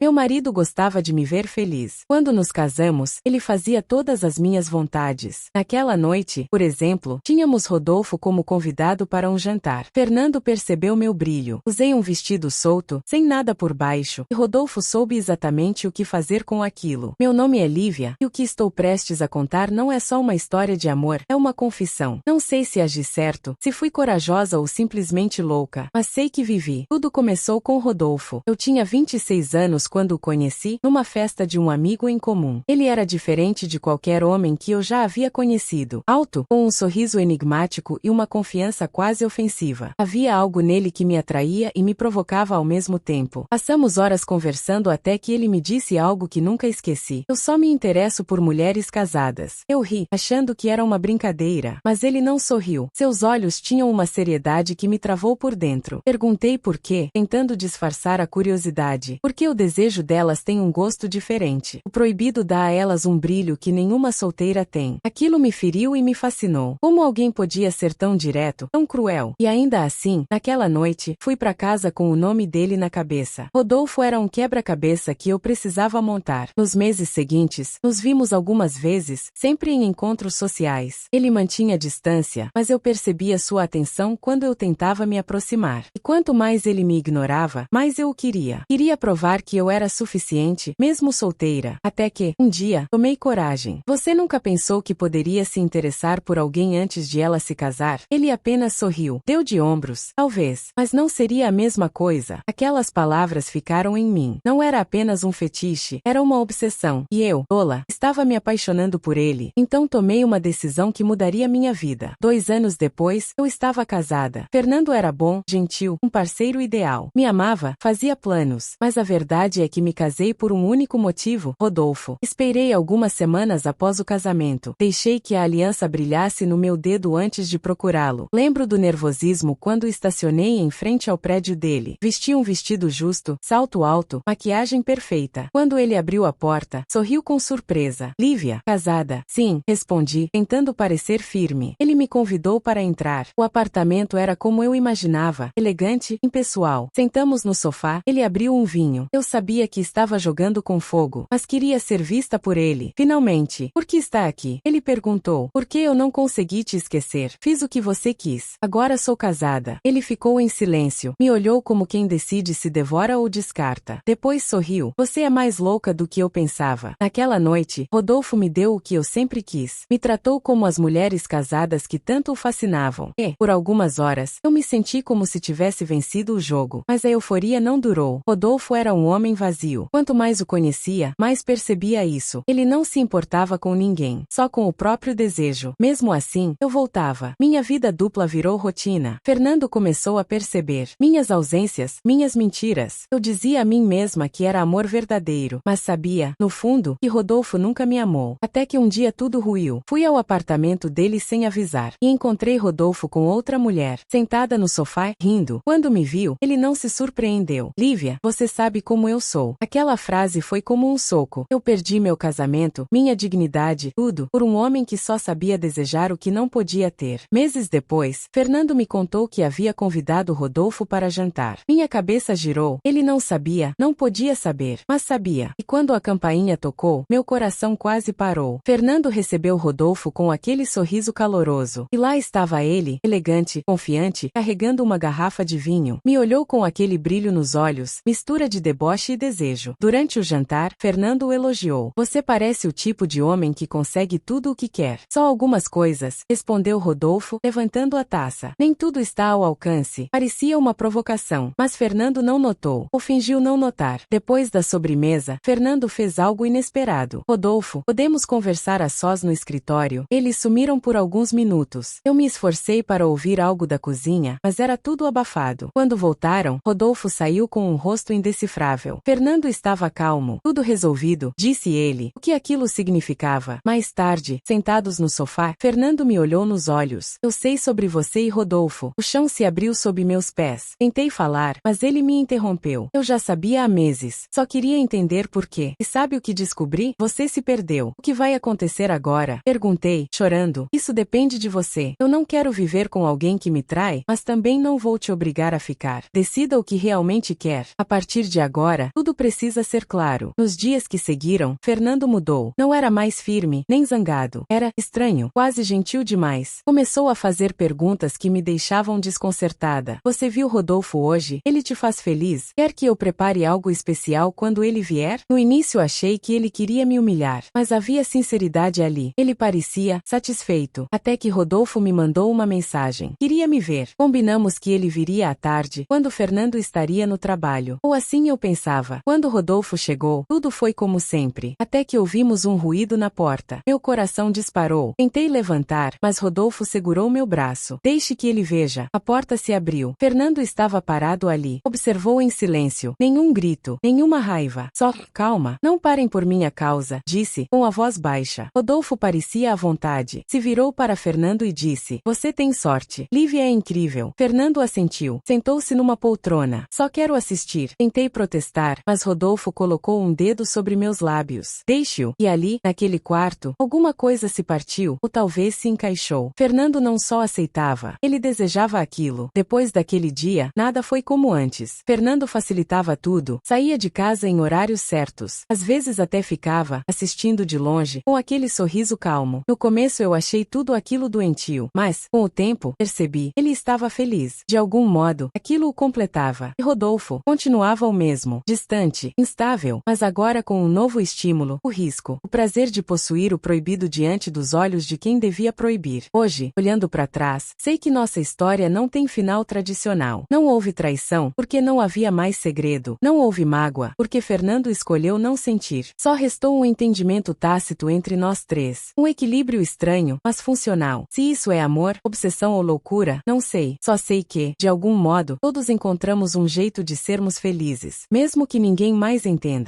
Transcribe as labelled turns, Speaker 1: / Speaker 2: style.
Speaker 1: Meu marido gostava de me ver feliz. Quando nos casamos, ele fazia todas as minhas vontades. Naquela noite, por exemplo, tínhamos Rodolfo como convidado para um jantar. Fernando percebeu meu brilho. Usei um vestido solto, sem nada por baixo, e Rodolfo soube exatamente o que fazer com aquilo. Meu nome é Lívia, e o que estou prestes a contar não é só uma história de amor, é uma confissão. Não sei se agi certo, se fui corajosa ou simplesmente louca, mas sei que vivi. Tudo começou com Rodolfo. Eu tinha 26 anos quando o conheci, numa festa de um amigo em comum. Ele era diferente de qualquer homem que eu já havia conhecido. Alto, com um sorriso enigmático e uma confiança quase ofensiva. Havia algo nele que me atraía e me provocava ao mesmo tempo. Passamos horas conversando até que ele me disse algo que nunca esqueci. Eu só me interesso por mulheres casadas. Eu ri, achando que era uma brincadeira, mas ele não sorriu. Seus olhos tinham uma seriedade que me travou por dentro. Perguntei por quê, tentando disfarçar a curiosidade. Porque o desejo delas tem um gosto diferente. O proibido dá a elas um brilho que nenhuma solteira tem. Aquilo me feriu e me fascinou. Como alguém podia ser tão direto, tão cruel? E ainda assim, naquela noite, fui para casa com o nome dele na cabeça. Rodolfo era um quebra-cabeça que eu precisava montar. Nos meses seguintes, nos vimos algumas vezes, sempre em encontros sociais. Ele mantinha distância, mas eu percebia sua atenção quando eu tentava me aproximar. E quanto mais ele me ignorava, mais eu o queria. Queria provar que eu era suficiente, mesmo solteira. Até que, um dia, tomei coragem. Você nunca pensou que poderia se interessar por alguém antes de ela se casar? Ele apenas sorriu. Deu de ombros. Talvez. Mas não seria a mesma coisa. Aquelas palavras ficaram em mim. Não era apenas um fetiche, era uma obsessão. E eu, tola, estava me apaixonando por ele. Então tomei uma decisão que mudaria minha vida. 2 anos depois, eu estava casada. Fernando era bom, gentil, um parceiro ideal. Me amava, fazia planos. Mas a verdade é que me casei por um único motivo, Rodolfo. Esperei algumas semanas após o casamento. Deixei que a aliança brilhasse no meu dedo antes de procurá-lo. Lembro do nervosismo quando estacionei em frente ao prédio dele. Vesti um vestido justo, salto alto, maquiagem perfeita. Quando ele abriu a porta, sorriu com surpresa. Lívia, casada? Sim, respondi, tentando parecer firme. Ele me convidou para entrar. O apartamento era como eu imaginava, elegante, impessoal. Sentamos no sofá, ele abriu um vinho. Eu sabia que estava jogando com fogo, mas queria ser vista por ele. Finalmente, por que está aqui? Ele perguntou. Por que eu não consegui te esquecer? Fiz o que você quis. Agora sou casada. Ele ficou em silêncio. Me olhou como quem decide se devora ou descarta. Depois sorriu. Você é mais louca do que eu pensava. Naquela noite, Rodolfo me deu o que eu sempre quis. Me tratou como as mulheres casadas que tanto o fascinavam. E, por algumas horas, eu me senti como se tivesse vencido o jogo. Mas a euforia não durou. Rodolfo era um homem vazio. Quanto mais o conhecia, mais percebia isso. Ele não se importava com ninguém, só com o próprio desejo. Mesmo assim, eu voltava. Minha vida dupla virou rotina. Fernando começou a perceber minhas ausências, minhas mentiras. Eu dizia a mim mesma que era amor verdadeiro, mas sabia, no fundo, que Rodolfo nunca me amou. Até que um dia tudo ruiu. Fui ao apartamento dele sem avisar e encontrei Rodolfo com outra mulher, sentada no sofá, rindo. Quando me viu, ele não se surpreendeu. Lívia, você sabe como eu sou. Aquela frase foi como um soco. Eu perdi meu casamento, minha dignidade, tudo, por um homem que só sabia desejar o que não podia ter. Meses depois, Fernando me contou que havia convidado Rodolfo para jantar. Minha cabeça girou. Ele não sabia, não podia saber, mas sabia. E quando a campainha tocou, meu coração quase parou. Fernando recebeu Rodolfo com aquele sorriso caloroso. E lá estava ele, elegante, confiante, carregando uma garrafa de vinho. Me olhou com aquele brilho nos olhos, mistura de deboche e desejo. Durante o jantar, Fernando o elogiou. Você parece o tipo de homem que consegue tudo o que quer. Só algumas coisas, respondeu Rodolfo, levantando a taça. Nem tudo está ao alcance. Parecia uma provocação, mas Fernando não notou, ou fingiu não notar. Depois da sobremesa, Fernando fez algo inesperado. Rodolfo, podemos conversar a sós no escritório? Eles sumiram por alguns minutos. Eu me esforcei para ouvir algo da cozinha, mas era tudo abafado. Quando voltaram, Rodolfo saiu com um rosto indecifrável. Fernando estava calmo. Tudo resolvido, disse ele. O que aquilo significava? Mais tarde, sentados no sofá, Fernando me olhou nos olhos. Eu sei sobre você e Rodolfo. O chão se abriu sob meus pés. Tentei falar, mas ele me interrompeu. Eu já sabia há meses. Só queria entender por quê. E sabe o que descobri? Você se perdeu. O que vai acontecer agora? Perguntei, chorando. Isso depende de você. Eu não quero viver com alguém que me trai, mas também não vou te obrigar a ficar. Decida o que realmente quer. A partir de agora, tudo precisa ser claro. Nos dias que seguiram, Fernando mudou. Não era mais firme, nem zangado. Era estranho, quase gentil demais. Começou a fazer perguntas que me deixavam desconcertada. Você viu Rodolfo hoje? Ele te faz feliz? Quer que eu prepare algo especial quando ele vier? No início achei que ele queria me humilhar, mas havia sinceridade ali. Ele parecia satisfeito. Até que Rodolfo me mandou uma mensagem. Queria me ver. Combinamos que ele viria à tarde, quando Fernando estaria no trabalho. Ou assim eu pensava. Quando Rodolfo chegou, tudo foi como sempre. Até que ouvimos um ruído na porta. Meu coração disparou. Tentei levantar, mas Rodolfo segurou meu braço. Deixe que ele veja. A porta se abriu. Fernando estava parado ali. Observou em silêncio. Nenhum grito, nenhuma raiva. Só, calma. Não parem por minha causa, disse, com a voz baixa. Rodolfo parecia à vontade. Se virou para Fernando e disse: Você tem sorte. Lívia é incrível. Fernando assentiu. Sentou-se numa poltrona. Só quero assistir. Tentei protestar, mas Rodolfo colocou um dedo sobre meus lábios. Deixe-o. E ali, naquele quarto, alguma coisa se partiu, ou talvez se encaixou. Fernando não só aceitava, ele desejava aquilo. Depois daquele dia, nada foi como antes. Fernando facilitava tudo, saía de casa em horários certos. Às vezes até ficava, assistindo de longe, com aquele sorriso calmo. No começo eu achei tudo aquilo doentio, mas, com o tempo, percebi, ele estava feliz. De algum modo, aquilo o completava. E Rodolfo continuava o mesmo, distante, instável, mas agora com um novo estímulo, o risco, o prazer de possuir o proibido diante dos olhos de quem devia proibir. Hoje, olhando para trás, sei que nossa história não tem final tradicional. Não houve traição, porque não havia mais segredo. Não houve mágoa, porque Fernando escolheu não sentir. Só restou um entendimento tácito entre nós três. Um equilíbrio estranho, mas funcional. Se isso é amor, obsessão ou loucura, não sei. Só sei que, de algum modo, todos encontramos um jeito de sermos felizes, mesmo que ninguém mais entenda.